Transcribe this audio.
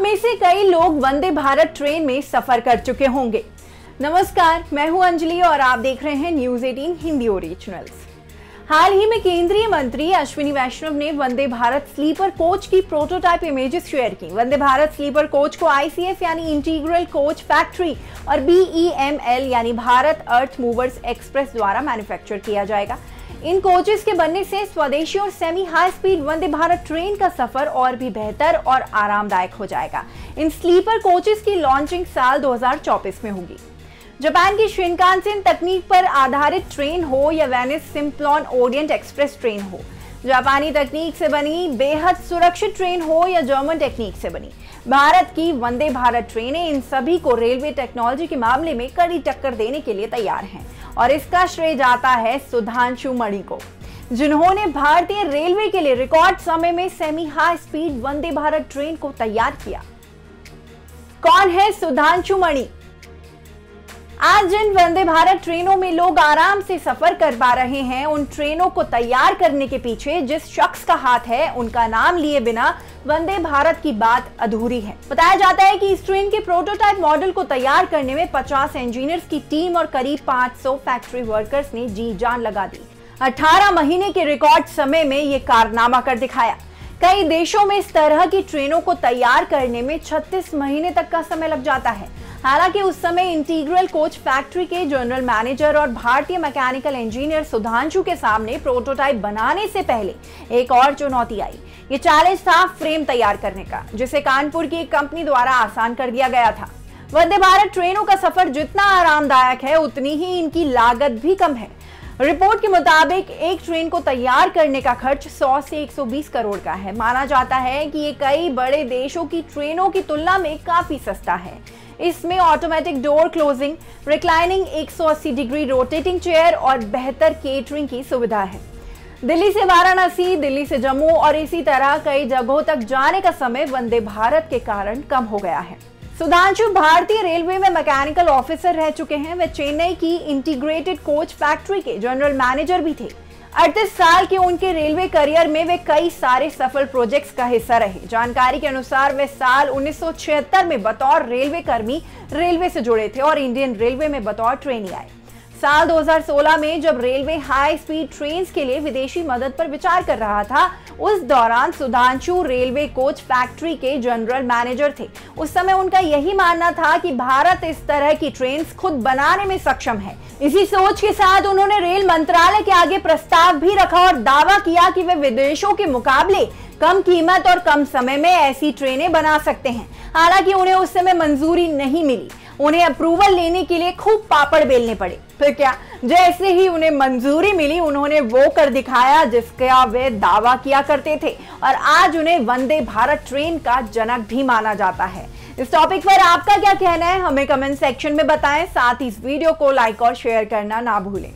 में से कई लोग वंदे भारत ट्रेन में सफर कर चुके होंगे। नमस्कार, मैं हूं अंजलि और आप देख रहे हैं न्यूज 18 हिंदी ओरिजिनल्स। हाल ही में केंद्रीय मंत्री अश्विनी वैष्णव ने वंदे भारत स्लीपर कोच की प्रोटोटाइप इमेजेस शेयर की। वंदे भारत स्लीपर कोच को ICF यानी इंटीग्रल कोच फैक्ट्री और BEML यानी भारत अर्थ मूवर्स एक्सप्रेस द्वारा मैन्युफैक्चर किया जाएगा। इन कोचेस के बनने से स्वदेशी और semi high speed Vande Bharat train का सफर और भी बेहतर और आरामदायक हो जाएगा। इन स्लीपर कोचेस की लॉन्चिंग साल 2024 में होगी। जापान की शिनकानसेन तकनीक पर आधारित ट्रेन हो या वेनिस सिम्प्लॉन ओरिएंट एक्सप्रेस ट्रेन हो, जापानी तकनीक से बनी बेहद सुरक्षित ट्रेन हो या जर्मन टेक्निक से बनी, भारत की वंदे भारत ट्रेनें इन सभी को रेलवे टेक्नोलॉजी के मामले में कड़ी टक्कर देने के लिए तैयार हैं। और इसका श्रेय जाता है सुधांशु मणि को, जिन्होंने भारतीय रेलवे के लिए रिकॉर्ड समय में semi high speed Vande Bharat train को तैयार किया। कौन है सुधांशु मणि? आज जिन वंदे भारत ट्रेनों में लोग आराम से सफर कर पा रहे हैं, उन ट्रेनों को तैयार करने के पीछे जिस शख्स का हाथ है, उनका नाम लिए बिना वंदे भारत की बात अधूरी है। बताया जाता है कि इस ट्रेन के प्रोटोटाइप मॉडल को तैयार करने में 50 इंजीनियर्स की टीम और करीब 500 फैक्ट्री वर्कर्स ने जी जान लगा दी। 18 महीने के रिकॉर्ड समय में ये कारनामा कर दिखाया। कई देशों में इस तरह की ट्रेनों को तैयार करने में 36 महीने तक का समय लग जाता है। हालांकि उस समय इंटीग्रल कोच फैक्ट्री के जनरल मैनेजर और भारतीय मैकेनिकल इंजीनियर सुधांशु के सामने प्रोटोटाइप बनाने से पहले एक और चुनौती आई। ये चैलेंज था फ्रेम तैयार करने का, जिसे कानपुर की एक कंपनी द्वारा आसान कर दिया गया था। वंदे भारत ट्रेनों का सफर जितना आरामदायक है, उतनी ही इनकी लागत भी कम है। रिपोर्ट के मुताबिक एक ट्रेन को तैयार करने का खर्च 100 से 120 करोड़ का है। माना जाता है कि ये कई बड़े देशों की ट्रेनों की तुलना में काफी सस्ता है। इसमें automatic door closing, reclining 180 degree rotating chair और बेहतर केटरिंग की सुविधा है। दिल्ली से वाराणसी, दिल्ली से जम्मू और इसी तरह कई जगहों तक जाने का समय वंदे भारत के कारण कम हो गया है। सुधांशु भारतीय रेलवे में मैकेनिकल ऑफिसर रह चुके हैं। वे चेन्नई की इंटीग्रेटेड कोच फैक्ट्री के जनरल मैनेजर भी थे। 38 साल के उनके रेलवे करियर में वे कई सारे सफल प्रोजेक्ट्स का हिस्सा रहे। जानकारी के अनुसार वे साल 1976 में बतौर रेलवे कर्मी रेलवे से जुड़े थे और इंडियन रेलवे में बतौर ट्रेनी आए। साल 2016 में जब रेलवे हाई स्पीड ट्रेन्स के लिए विदेशी मदद पर विचार कर रहा था, उस दौरान सुधांशु रेलवे कोच फैक्ट्री के जनरल मैनेजर थे। उस समय उनका यही मानना था कि भारत इस तरह की ट्रेन्स खुद बनाने में सक्षम है। इसी सोच के साथ उन्होंने रेल मंत्रालय के आगे प्रस्ताव भी रखा और दावा किया कि वे विदेशों के मुकाबले कम कीमत और कम समय में ऐसी ट्रेनें बना सकते हैं। हालांकि उन्हें उस समय मंजूरी नहीं मिली। उन्हें अप्रूवल लेने के लिए खूब पापड़ बेलने पड़े। फिर क्या, जैसे ही उन्हें मंजूरी मिली, उन्होंने वो कर दिखाया जिसका वे दावा किया करते थे और आज उन्हें वंदे भारत ट्रेन का जनक भी माना जाता है। इस टॉपिक पर आपका क्या कहना है, हमें कमेंट सेक्शन में बताएं। साथ ही इस वीडियो को लाइक और शेयर करना ना भूलें।